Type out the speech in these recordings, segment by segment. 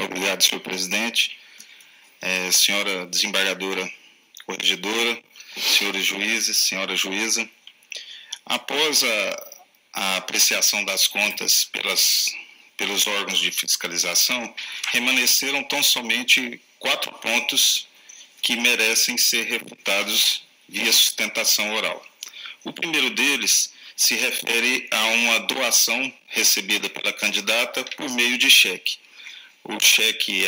Obrigado, senhor presidente. Senhora desembargadora corregedora, senhores juízes, senhora juíza, após a apreciação das contas pelos órgãos de fiscalização, remanesceram tão somente 4 pontos que merecem ser refutados via sustentação oral. O primeiro deles se refere a uma doação recebida pela candidata por meio de cheque. O cheque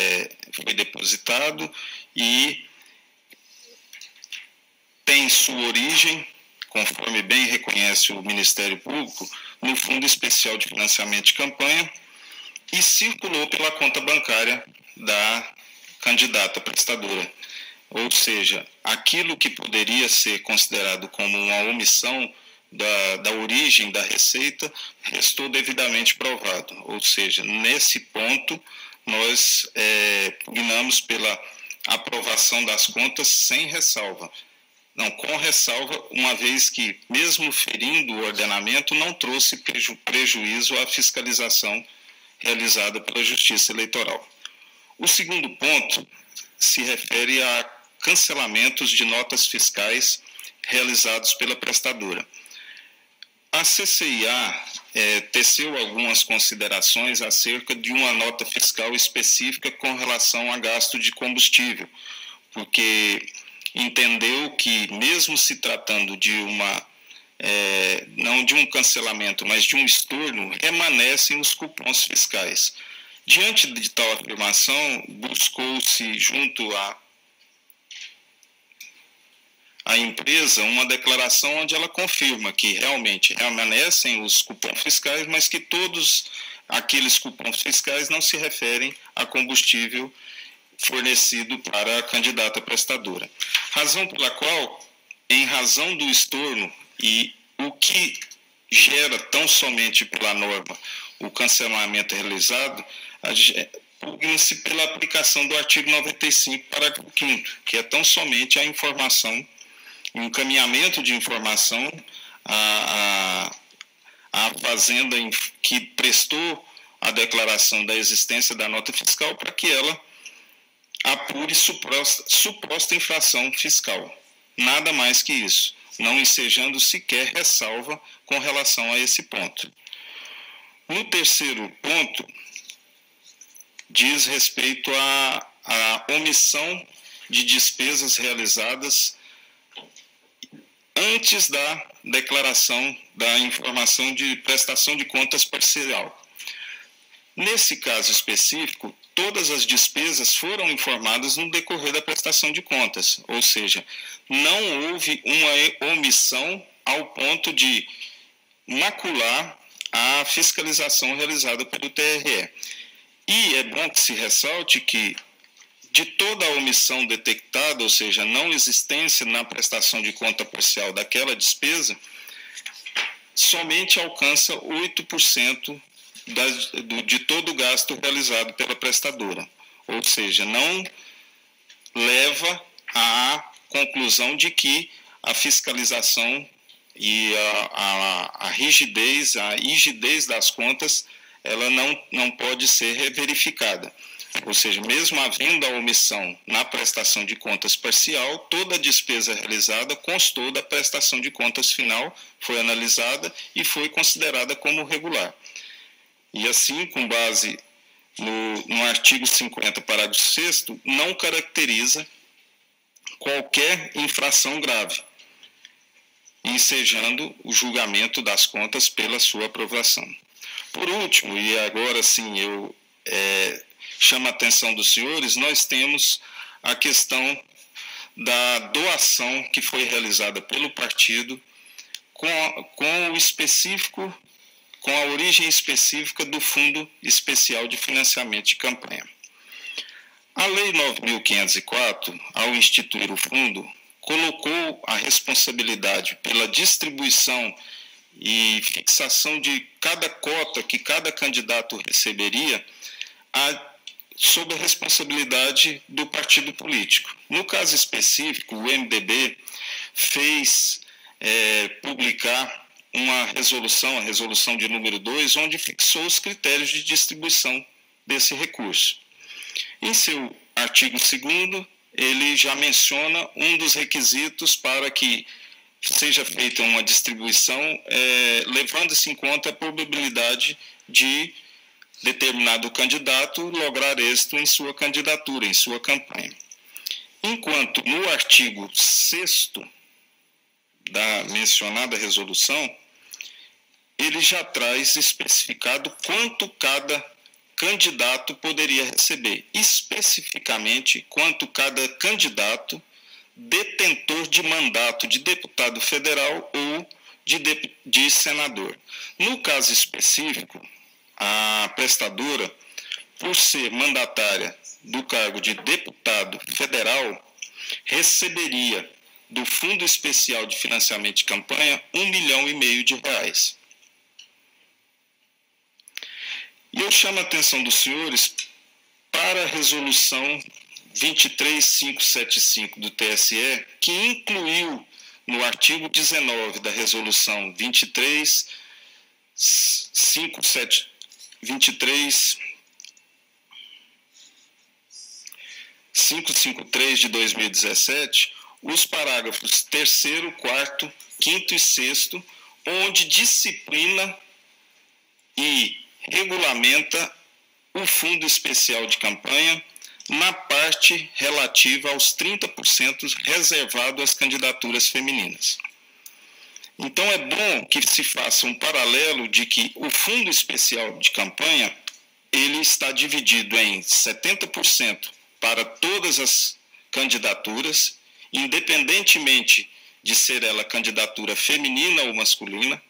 foi depositado e tem sua origem, conforme bem reconhece o Ministério Público, no Fundo Especial de Financiamento de Campanha e circulou pela conta bancária da candidata prestadora. Ou seja, aquilo que poderia ser considerado como uma omissão da origem da receita restou devidamente provado. Ou seja, nesse ponto, nós pugnamos pela aprovação das contas sem ressalva. Não, com ressalva, uma vez que, mesmo ferindo o ordenamento, não trouxe prejuízo à fiscalização realizada pela Justiça Eleitoral. O segundo ponto se refere a cancelamentos de notas fiscais realizados pela prestadora. A CCIA teceu algumas considerações acerca de uma nota fiscal específica com relação a gasto de combustível, porque entendeu que, mesmo se tratando de não de um cancelamento, mas de um estorno, remanescem os cupons fiscais. Diante de tal afirmação, buscou-se junto à empresa uma declaração onde ela confirma que realmente remanescem os cupons fiscais, mas que todos aqueles cupons fiscais não se referem a combustível fornecido para a candidata prestadora. Razão pela qual, em razão do estorno e o que gera tão somente pela norma o cancelamento realizado, pugna-se pela aplicação do artigo 95, parágrafo 5º, que é tão somente a informação, o encaminhamento de informação à fazenda que prestou a declaração da existência da nota fiscal para que ela apure suposta infração fiscal. Nada mais que isso, não ensejando sequer ressalva com relação a esse ponto. No terceiro ponto, diz respeito à omissão de despesas realizadas antes da declaração da informação de prestação de contas parcial. Nesse caso específico, todas as despesas foram informadas no decorrer da prestação de contas, ou seja, não houve uma omissão ao ponto de macular a fiscalização realizada pelo TRE. E é bom que se ressalte que, de toda a omissão detectada, ou seja, não existência na prestação de conta parcial daquela despesa, somente alcança 8% de todo o gasto realizado pela prestadora. Ou seja, não leva à conclusão de que a fiscalização e a rigidez, a rigidez das contas, ela não pode ser verificada. Ou seja, mesmo havendo a omissão na prestação de contas parcial, toda a despesa realizada constou da prestação de contas final, foi analisada e foi considerada como regular. E assim, com base no artigo 50, parágrafo 6º, não caracteriza qualquer infração grave, ensejando o julgamento das contas pela sua aprovação. Por último, e agora sim eu chamo a atenção dos senhores, nós temos a questão da doação que foi realizada pelo partido com o específico, com a origem específica do Fundo Especial de Financiamento de Campanha. A Lei 9.504, ao instituir o fundo, colocou a responsabilidade pela distribuição e fixação de cada cota que cada candidato receberia sob a responsabilidade do partido político. No caso específico, o MDB fez publicar uma resolução, a resolução de número 2, onde fixou os critérios de distribuição desse recurso. Em seu artigo 2º, ele já menciona um dos requisitos para que seja feita uma distribuição, levando-se em conta a probabilidade de determinado candidato lograr êxito em sua candidatura, em sua campanha. Enquanto no artigo 6º da mencionada resolução, ele já traz especificado quanto cada candidato poderia receber, especificamente quanto cada candidato detentor de mandato de deputado federal ou de senador. No caso específico, a prestadora, por ser mandatária do cargo de deputado federal, receberia do Fundo Especial de Financiamento de Campanha R$1,5 milhão. E eu chamo a atenção dos senhores para a resolução 23575 do TSE, que incluiu no artigo 19 da resolução 553 de 2017, os parágrafos 3º, 4º, 5º e 6º, onde disciplina e regulamenta o Fundo Especial de Campanha na parte relativa aos 30% reservado às candidaturas femininas. Então é bom que se faça um paralelo de que o Fundo Especial de Campanha ele está dividido em 70% para todas as candidaturas, independentemente de ser ela candidatura feminina ou masculina,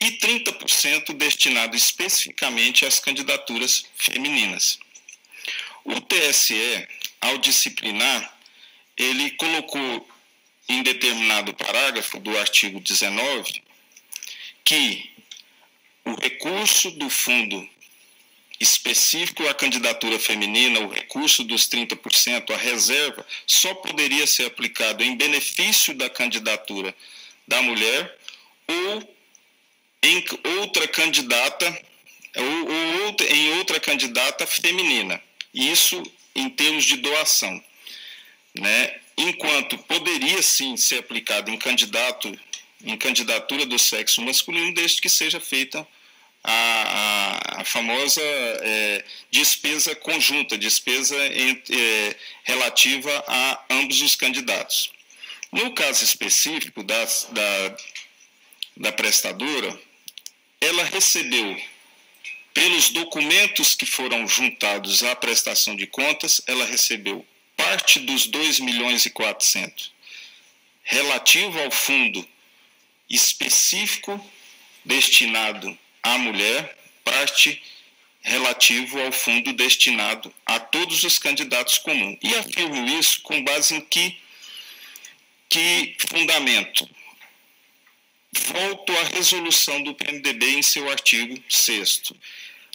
e 30% destinado especificamente às candidaturas femininas. O TSE, ao disciplinar, ele colocou em determinado parágrafo do artigo 19 que o recurso do fundo específico à candidatura feminina, o recurso dos 30%, a reserva, só poderia ser aplicado em benefício da candidatura da mulher ou em outra candidata ou em outra candidata feminina. Isso em termos de doação, né? Enquanto poderia sim ser aplicado em candidatura do sexo masculino, desde que seja feita a famosa despesa conjunta, despesa relativa a ambos os candidatos. No caso específico da prestadora, ela recebeu, pelos documentos que foram juntados à prestação de contas, ela recebeu parte dos 2.400.000 relativo ao fundo específico destinado à mulher, parte relativo ao fundo destinado a todos os candidatos comuns. E afirmo isso com base em que fundamento? Volto à resolução do PMDB em seu artigo 6º.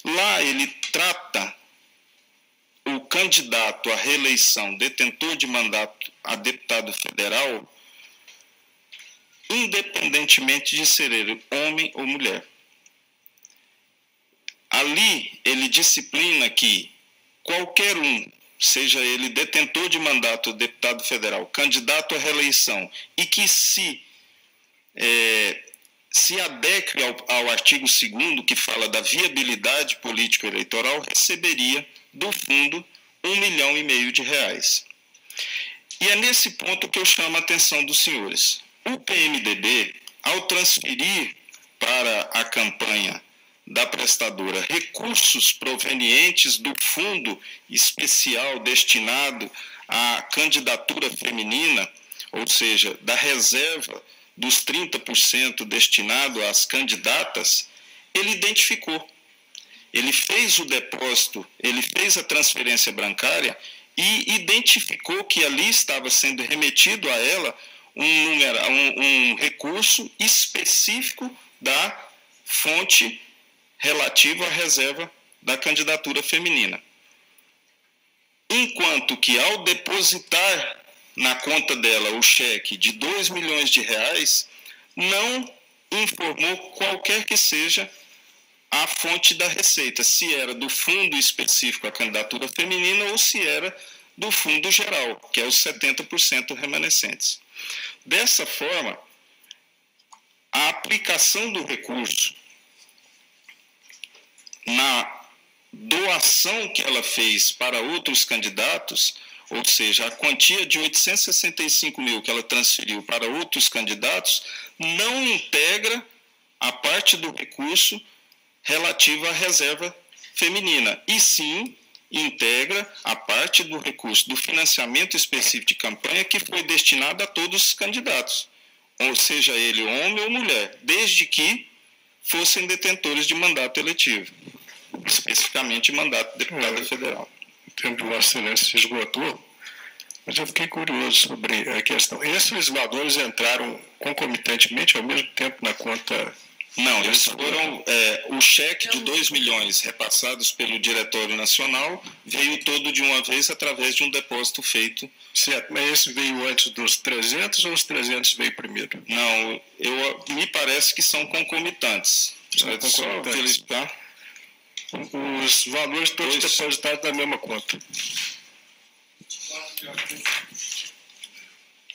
Lá ele trata o candidato à reeleição, detentor de mandato a deputado federal, independentemente de ser ele homem ou mulher. Ali ele disciplina que qualquer um, seja ele detentor de mandato a deputado federal, candidato à reeleição, e que se adeque ao artigo 2º, que fala da viabilidade político-eleitoral, receberia do fundo R$1,5 milhão. E é nesse ponto que eu chamo a atenção dos senhores. O PMDB, ao transferir para a campanha da prestadora recursos provenientes do fundo especial destinado à candidatura feminina, ou seja, da reserva dos 30% destinado às candidatas, ele identificou. Ele fez o depósito, ele fez a transferência bancária e identificou que ali estava sendo remetido a ela um recurso específico da fonte relativa à reserva da candidatura feminina. Enquanto que, ao depositar na conta dela o cheque de R$2 milhões, não informou qualquer que seja a fonte da receita, se era do fundo específico a candidatura feminina ou se era do fundo geral, que é os 70% remanescentes. Dessa forma, a aplicação do recurso na doação que ela fez para outros candidatos, ou seja, a quantia de 865 mil que ela transferiu para outros candidatos, não integra a parte do recurso relativa à reserva feminina, e sim integra a parte do recurso do financiamento específico de campanha que foi destinado a todos os candidatos, ou seja ele homem ou mulher, desde que fossem detentores de mandato eletivo, especificamente mandato de deputado federal. O tempo de Vossa Excelência se esgotou, mas eu fiquei curioso sobre a questão. Esses valores entraram concomitantemente ao mesmo tempo na conta? Não, eles foram, o cheque de 2 milhões repassados pelo Diretório Nacional veio todo de uma vez através de um depósito feito. Certo, mas esse veio antes dos 300 ou os 300 veio primeiro? Não, me parece que são concomitantes. Só verificar. Os valores todos depositados na mesma conta.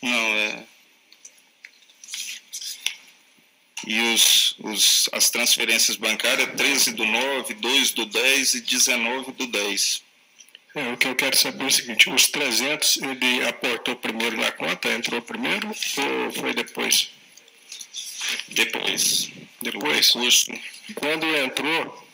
Não, E as transferências bancárias, 13/9, 2/10 e 19/10. O que eu quero saber é o seguinte, os 300 ele aportou primeiro na conta, entrou primeiro ou foi depois? Depois. Quando entrou,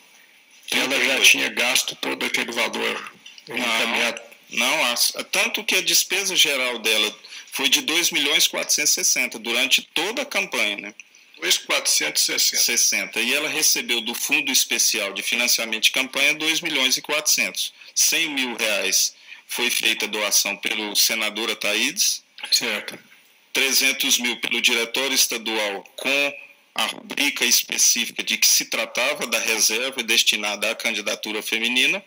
ela já tinha gasto todo aquele valor encaminhado? Não, tanto que a despesa geral dela foi de 2.460.000 durante toda a campanha, né? 2.460. E ela recebeu do Fundo Especial de Financiamento de Campanha 2.400.000. 100 mil reais foi feita doação pelo senador Ataídes. Certo. 300 mil pelo Diretório Estadual com a rubrica específica de que se tratava da reserva destinada à candidatura feminina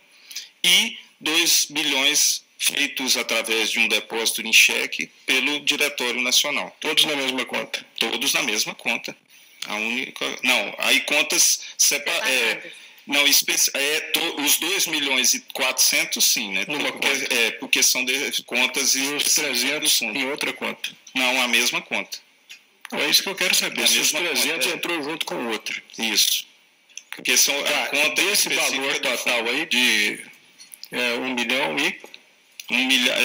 e 2 milhões feitos através de um depósito em cheque pelo Diretório Nacional. Todos na mesma conta? Todos na mesma conta. Aí contas separadas. Os 2.400.000 sim, né? Porque são contas e os 300 em outra conta. Não, a mesma conta. É isso que eu quero saber. Se os 300 entrou junto com o outro. Isso. Porque são a conta desse valor total aí de 1 milhão e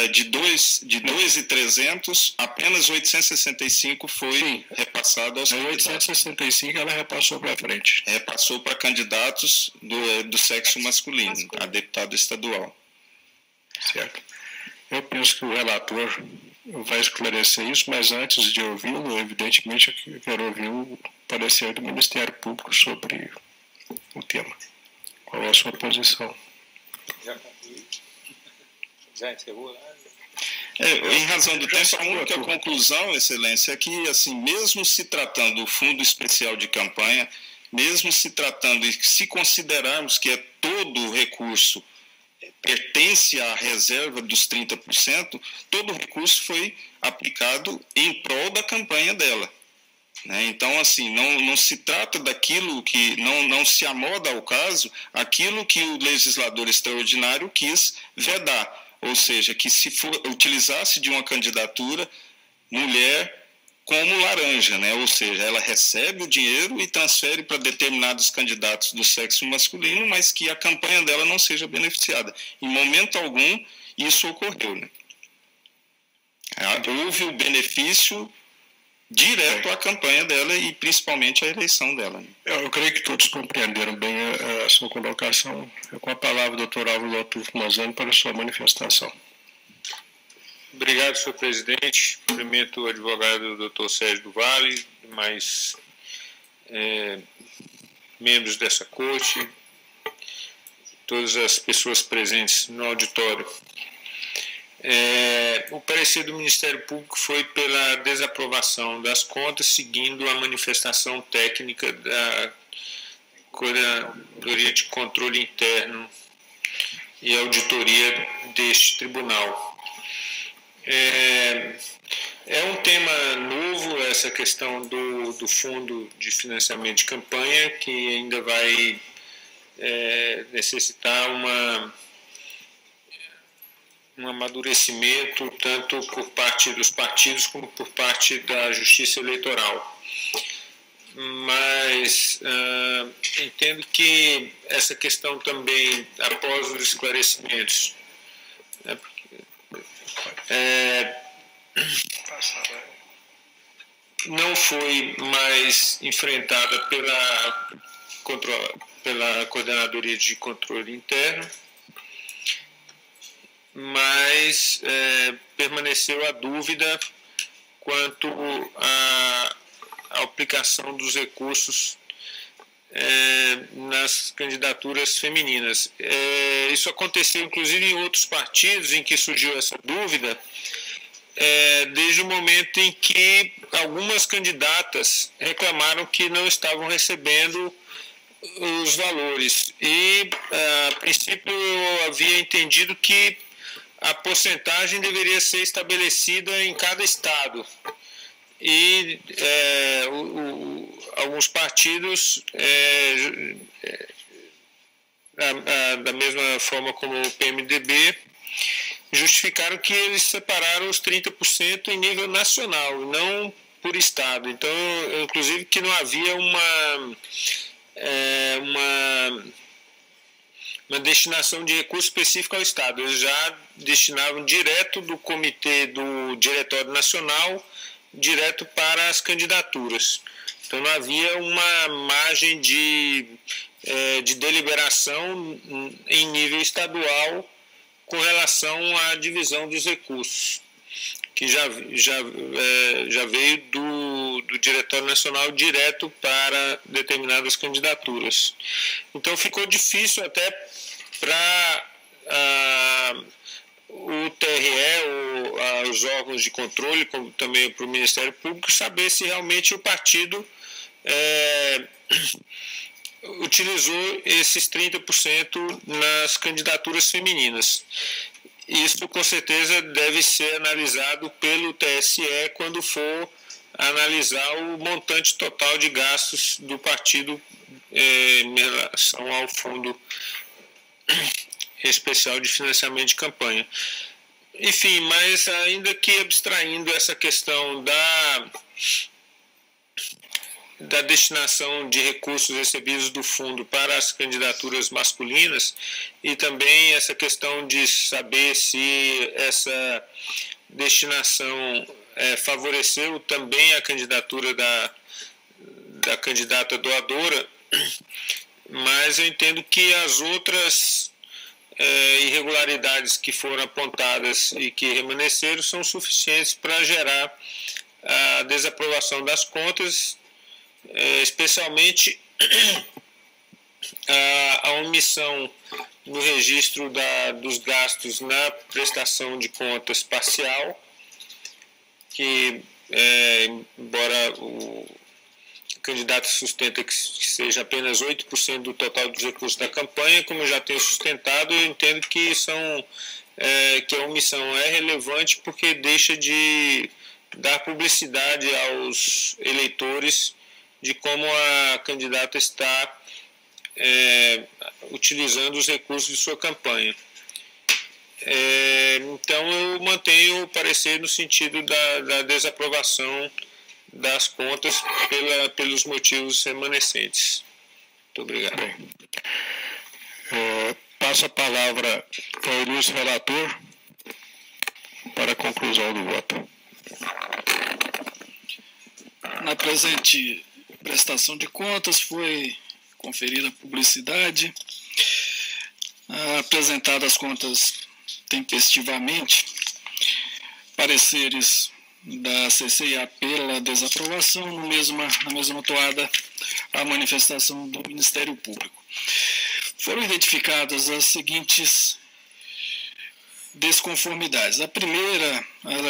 de 2.300, apenas 865 foi repassado aos candidatos. 865 ela repassou para frente. Repassou para candidatos do sexo masculino, a deputado estadual. Certo. Eu penso que o relator vai esclarecer isso, mas antes de ouvi-lo, evidentemente, eu quero ouvir o parecer do Ministério Público sobre o tema. Qual é a sua posição? Já concluí. Já encerrou? Em razão do tempo, a única conclusão, Excelência, é que, assim, mesmo se tratando do Fundo Especial de Campanha, mesmo se tratando, e se considerarmos que todo o recurso pertence à reserva dos 30%, todo o recurso foi aplicado em prol da campanha dela. Né? Então, assim, não se trata daquilo que, não se amoda ao caso, aquilo que o legislador extraordinário quis vedar. Ou seja, que se utilizasse de uma candidatura mulher como laranja, né? Ou seja, ela recebe o dinheiro e transfere para determinados candidatos do sexo masculino, mas que a campanha dela não seja beneficiada. Em momento algum, isso ocorreu. Né? Houve o benefício direto à campanha dela e principalmente à eleição dela. Né? Eu creio que todos compreenderam bem a sua colocação. Com a palavra, doutor Álvaro Lotufo Manzano, para a sua manifestação. Obrigado, senhor presidente. Cumprimento o advogado doutor Sérgio do Vale, mais membros dessa corte, todas as pessoas presentes no auditório. O parecer do Ministério Público foi pela desaprovação das contas, seguindo a manifestação técnica da Coordenadoria de Controle Interno e Auditoria deste tribunal. É um tema novo essa questão do Fundo de Financiamento de Campanha, que ainda vai necessitar um amadurecimento tanto por parte dos partidos como por parte da Justiça Eleitoral. Mas entendo que essa questão também, após os esclarecimentos, não foi mais enfrentada pela Coordenadoria de Controle Interno, mas permaneceu a dúvida quanto à aplicação dos recursos nas candidaturas femininas. Isso aconteceu, inclusive, em outros partidos em que surgiu essa dúvida, desde o momento em que algumas candidatas reclamaram que não estavam recebendo os valores. E, a princípio, eu havia entendido que a porcentagem deveria ser estabelecida em cada estado. E alguns partidos, da mesma forma como o PMDB, justificaram que eles separaram os 30% em nível nacional, não por estado. Então, inclusive, que não havia uma destinação de recurso específico ao estado. Eles já destinavam direto do comitê do Diretório Nacional, direto para as candidaturas. Então, não havia uma margem de deliberação em nível estadual com relação à divisão dos recursos, que já veio do Diretório Nacional direto para determinadas candidaturas. Então, ficou difícil até para o TRE, ou os órgãos de controle, como também para o Ministério Público, saber se realmente o partido utilizou esses 30% nas candidaturas femininas. Isso, com certeza, deve ser analisado pelo TSE quando for analisar o montante total de gastos do partido em relação ao Fundo Especial de Financiamento de Campanha. Enfim, mas ainda que abstraindo essa questão da destinação de recursos recebidos do fundo para as candidaturas masculinas, e também essa questão de saber se essa destinação favoreceu também a candidatura da candidata doadora, mas eu entendo que as outras irregularidades que foram apontadas e que remanesceram são suficientes para gerar a desaprovação das contas, especialmente a omissão no registro dos gastos na prestação de contas parcial, que, embora o candidato sustenta que seja apenas 8% do total dos recursos da campanha, como eu já tenho sustentado, eu entendo que que a omissão é relevante porque deixa de dar publicidade aos eleitores de como a candidata está utilizando os recursos de sua campanha. Então, eu mantenho o parecer no sentido da desaprovação das contas pelos motivos remanescentes. Muito obrigado. Bem, passo a palavra ao ilustre relator para a conclusão do voto. Na presente prestação de contas foi conferida publicidade, apresentadas as contas tempestivamente, pareceres da CCIA pela desaprovação, na mesma toada a manifestação do Ministério Público. Foram identificadas as seguintes desconformidades. A primeira,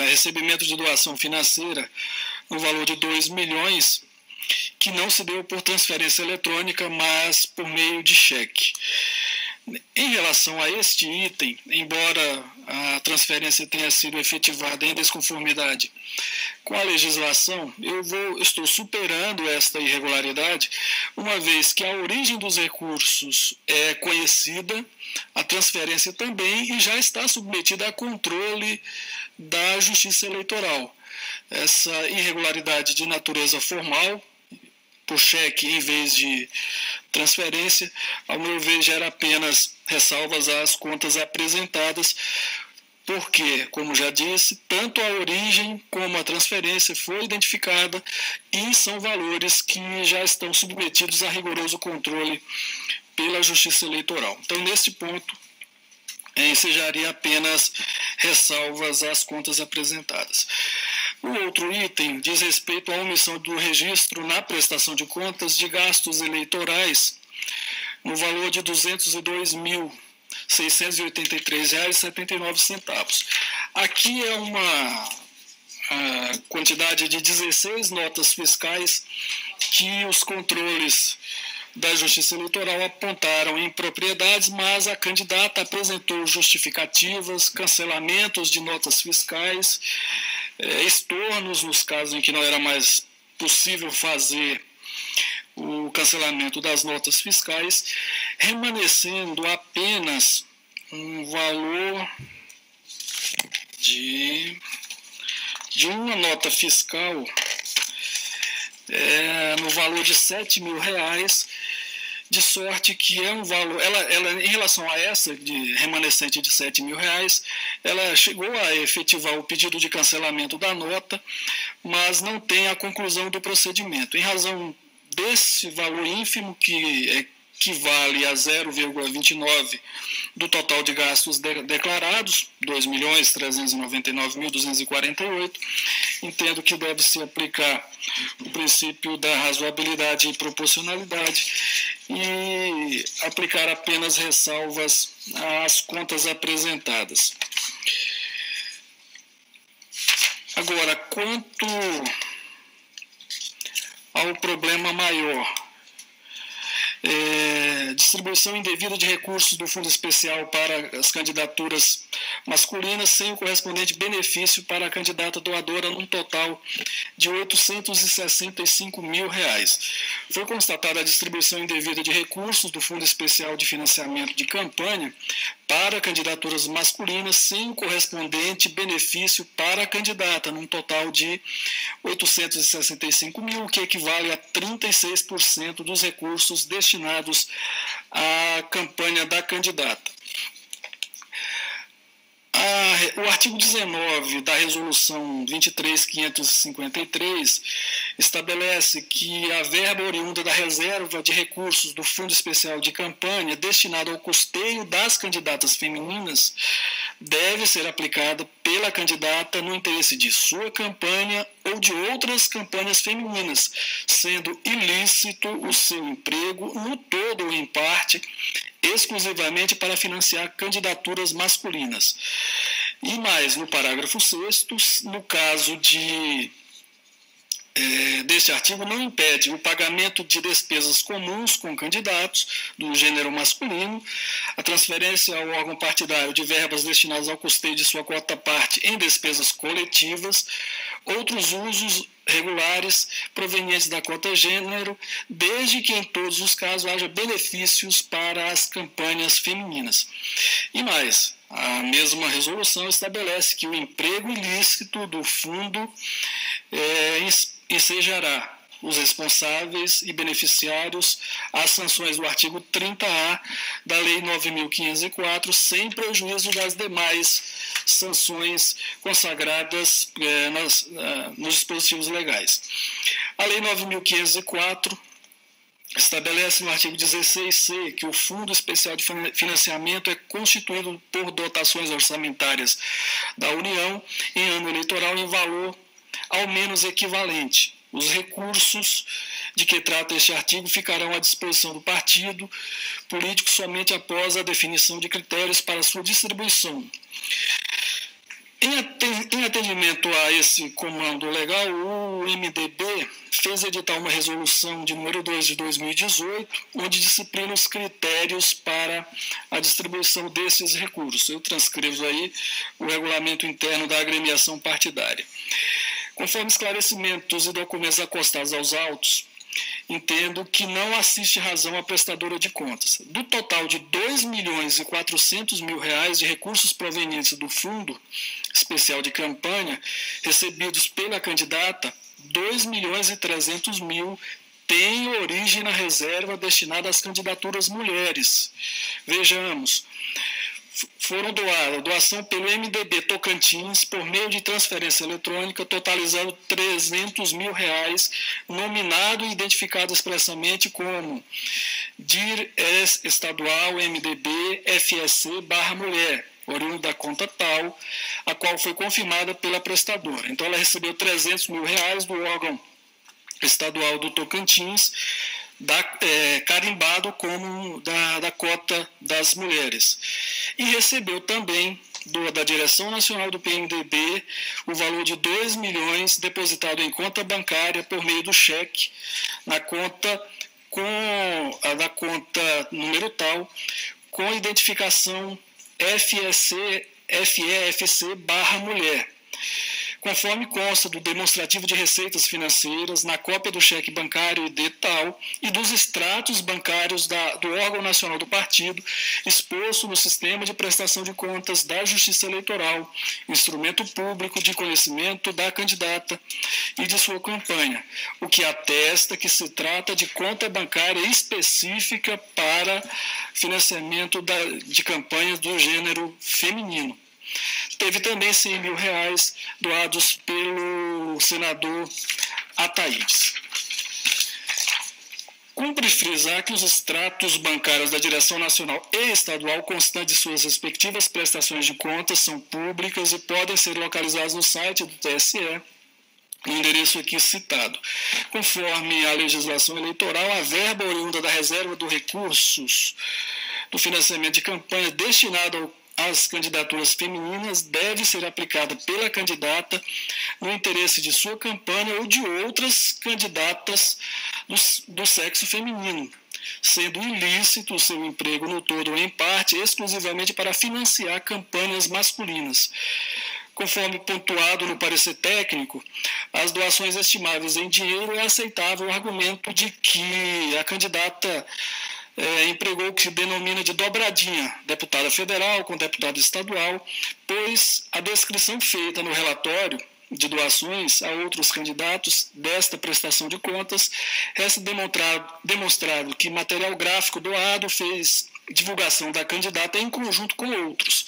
recebimento de doação financeira no valor de 2 milhões, que não se deu por transferência eletrônica, mas por meio de cheque. Em relação a este item, embora a transferência tenha sido efetivada em desconformidade com a legislação, estou superando esta irregularidade, uma vez que a origem dos recursos é conhecida, a transferência também, e já está submetida a controle da Justiça Eleitoral. Essa irregularidade de natureza formal, por cheque em vez de transferência, ao meu ver, gera apenas ressalvas às contas apresentadas, porque, como já disse, tanto a origem como a transferência foi identificada e são valores que já estão submetidos a rigoroso controle pela Justiça Eleitoral. Então, nesse ponto, ensejaria apenas ressalvas às contas apresentadas. O outro item diz respeito à omissão do registro na prestação de contas de gastos eleitorais no valor de R$ 202.683,79. Aqui é uma quantidade de 16 notas fiscais que os controles da Justiça Eleitoral apontaram impropriedades, mas a candidata apresentou justificativas, cancelamentos de notas fiscais, estornos nos casos em que não era mais possível fazer o cancelamento das notas fiscais, remanescendo apenas um valor de uma nota fiscal no valor de R$ 7.000, de sorte que é um valor, ela em relação a essa de remanescente de R$ 7.000, ela chegou a efetivar o pedido de cancelamento da nota, mas não tem a conclusão do procedimento. Em razão desse valor ínfimo, que equivale a 0,29 do total de gastos declarados, R$ 2.399.248, entendo que deve-se aplicar o princípio da razoabilidade e proporcionalidade e aplicar apenas ressalvas às contas apresentadas. Agora, quanto ao problema maior, distribuição indevida de recursos do Fundo Especial para as candidaturas masculinas sem o correspondente benefício para a candidata doadora, num total de R$ 865.000. Foi constatada a distribuição indevida de recursos do Fundo Especial de Financiamento de Campanha para candidaturas masculinas sem o correspondente benefício para a candidata, num total de R$ 865.000, que equivale a 36% dos recursos destinados à campanha da candidata. O artigo 19 da Resolução 23.553 estabelece que a verba oriunda da reserva de recursos do Fundo Especial de Campanha destinado ao custeio das candidatas femininas deve ser aplicada pela candidata no interesse de sua campanha ou de outras campanhas femininas, sendo ilícito o seu emprego, no todo ou em parte, exclusivamente para financiar candidaturas masculinas. E mais, no parágrafo 6º, no caso deste artigo, não impede o pagamento de despesas comuns com candidatos do gênero masculino, a transferência ao órgão partidário de verbas destinadas ao custeio de sua quota parte em despesas coletivas, outros usos regulares provenientes da cota gênero, desde que em todos os casos haja benefícios para as campanhas femininas. E mais, a mesma resolução estabelece que o emprego ilícito do fundo ensejará os responsáveis e beneficiários às sanções do artigo 30A da Lei 9.504, sem prejuízo das demais sanções consagradas nos dispositivos legais. A Lei 9.504 estabelece no artigo 16C que o Fundo Especial de Financiamento é constituído por dotações orçamentárias da União em ano eleitoral em valor ao menos equivalente. Os recursos de que trata este artigo ficarão à disposição do partido político somente após a definição de critérios para sua distribuição. Em atendimento a esse comando legal, o MDB fez editar uma resolução de número 2 de 2018, onde disciplina os critérios para a distribuição desses recursos. Eu transcrevo aí o regulamento interno da agremiação partidária. Conforme esclarecimentos e documentos acostados aos autos, entendo que não assiste razão à prestadora de contas. Do total de R$ 2.400.000 de recursos provenientes do Fundo Especial de Campanha recebidos pela candidata, R$ 2.300.000 têm origem na reserva destinada às candidaturas mulheres. Vejamos. Foram doadas, doação pelo MDB Tocantins, por meio de transferência eletrônica, totalizando R$ 300.000, nominado e identificado expressamente como DIR Estadual MDB FSC/Mulher, oriundo da conta tal, a qual foi confirmada pela prestadora. Então, ela recebeu R$ 300.000 do órgão estadual do Tocantins, carimbado como da cota das mulheres. E recebeu também da Direção Nacional do PMDB o valor de R$ 2 milhões depositado em conta bancária por meio do cheque, na conta da conta número tal, com identificação FEFC/Mulher. Conforme consta do demonstrativo de receitas financeiras, na cópia do cheque bancário ID tal e dos extratos bancários do órgão nacional do partido, exposto no sistema de prestação de contas da Justiça Eleitoral, instrumento público de conhecimento da candidata e de sua campanha, o que atesta que se trata de conta bancária específica para financiamento de campanhas do gênero feminino. Teve também R$ 100.000 doados pelo senador Ataídes. Cumpre frisar que os extratos bancários da Direção Nacional e Estadual, constantes de suas respectivas prestações de contas, são públicas e podem ser localizados no site do TSE, no endereço aqui citado. Conforme a legislação eleitoral, a verba oriunda da reserva dos recursos do financiamento de campanha destinada às candidaturas femininas deve ser aplicada pela candidata no interesse de sua campanha ou de outras candidatas do sexo feminino, sendo ilícito o seu emprego no todo ou em parte exclusivamente para financiar campanhas masculinas. Conforme pontuado no parecer técnico, as doações estimáveis em dinheiro é aceitável o argumento de que a candidata empregou o que se denomina de dobradinha, deputada federal com deputado estadual, pois a descrição feita no relatório de doações a outros candidatos desta prestação de contas resta demonstrado que material gráfico doado fez divulgação da candidata em conjunto com outros.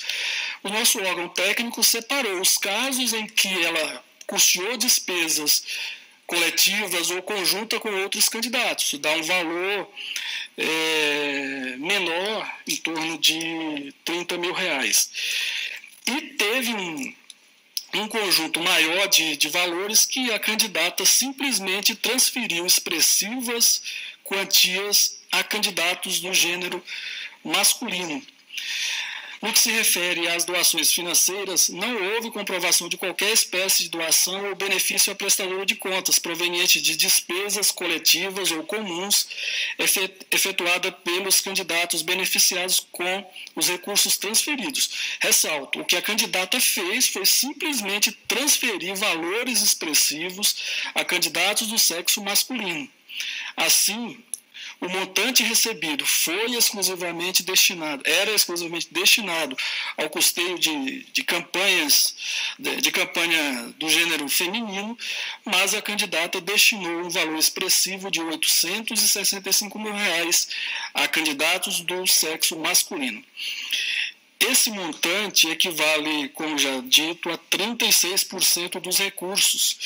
O nosso órgão técnico separou os casos em que ela custeou despesas coletivas ou conjunta com outros candidatos, dá um valor menor, em torno de R$ 30.000. E teve um conjunto maior de valores que a candidata simplesmente transferiu expressivas quantias a candidatos do gênero masculino. No que se refere às doações financeiras, não houve comprovação de qualquer espécie de doação ou benefício à prestadora de contas proveniente de despesas coletivas ou comuns efetuada pelos candidatos beneficiados com os recursos transferidos. Ressalto, o que a candidata fez foi simplesmente transferir valores expressivos a candidatos do sexo masculino. Assim, o montante recebido era exclusivamente destinado ao custeio de campanha do gênero feminino, mas a candidata destinou um valor expressivo de R$ 865.000 a candidatos do sexo masculino. Esse montante equivale, como já dito, a 36% dos recursos.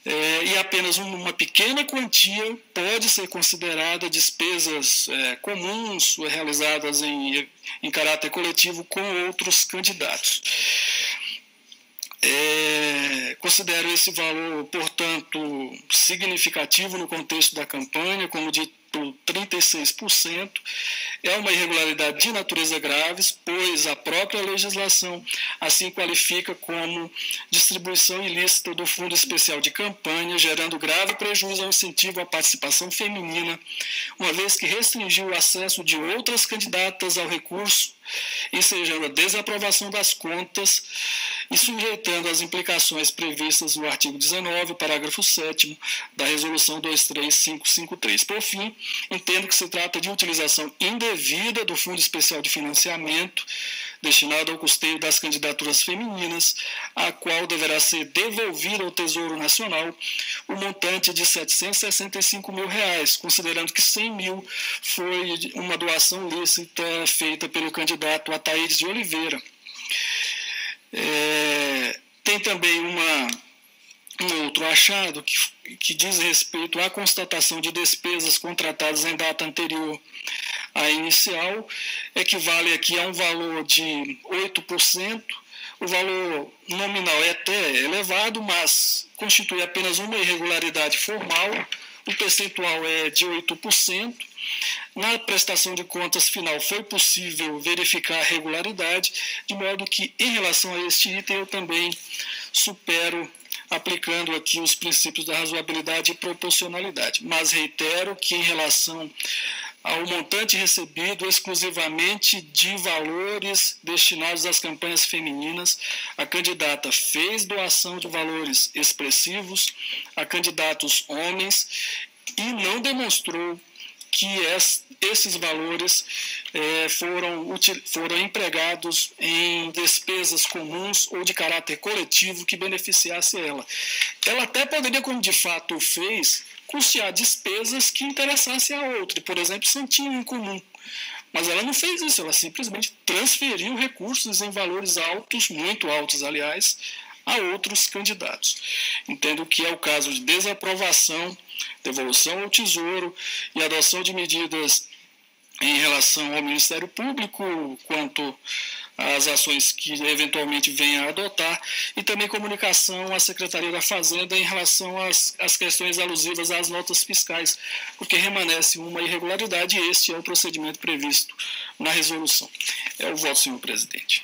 E apenas uma pequena quantia pode ser considerada despesas comuns realizadas em caráter coletivo com outros candidatos. Considero esse valor, portanto, significativo no contexto da campanha, como por 36%, é uma irregularidade de natureza grave, pois a própria legislação assim qualifica como distribuição ilícita do Fundo Especial de Campanha, gerando grave prejuízo ao incentivo à participação feminina, uma vez que restringiu o acesso de outras candidatas ao recurso, ensejando a desaprovação das contas e sujeitando as implicações previstas no artigo 19, parágrafo 7º da Resolução 23553. Por fim, entendo que se trata de utilização indevida do Fundo Especial de Financiamento destinado ao custeio das candidaturas femininas, a qual deverá ser devolvido ao Tesouro Nacional o montante de R$ 765 mil, considerando que 100 mil foi uma doação lícita feita pelo candidato Ataídes de Oliveira. Tem também um outro achado que diz respeito à constatação de despesas contratadas em data anterior à inicial, equivale aqui a um valor de 8%. O valor nominal é até elevado, mas constitui apenas uma irregularidade formal. O percentual é de 8%. Na prestação de contas final foi possível verificar a regularidade, de modo que, em relação a este item, eu também supero aplicando aqui os princípios da razoabilidade e proporcionalidade. Mas reitero que, em relação ao montante recebido exclusivamente de valores destinados às campanhas femininas, a candidata fez doação de valores expressivos a candidatos homens e não demonstrou que esses valores foram empregados em despesas comuns ou de caráter coletivo que beneficiasse ela. Ela até poderia, como de fato fez, custear despesas que interessassem a outra, por exemplo, Santinho em comum. Mas ela não fez isso, ela simplesmente transferiu recursos em valores altos, muito altos, aliás, a outros candidatos. Entendo que é o caso de desaprovação, devolução ao Tesouro e adoção de medidas em relação ao Ministério Público quanto às ações que eventualmente venha a adotar, e também comunicação à Secretaria da Fazenda em relação às questões alusivas às notas fiscais, porque remanesce uma irregularidade e este é o procedimento previsto na resolução. É o voto, senhor presidente.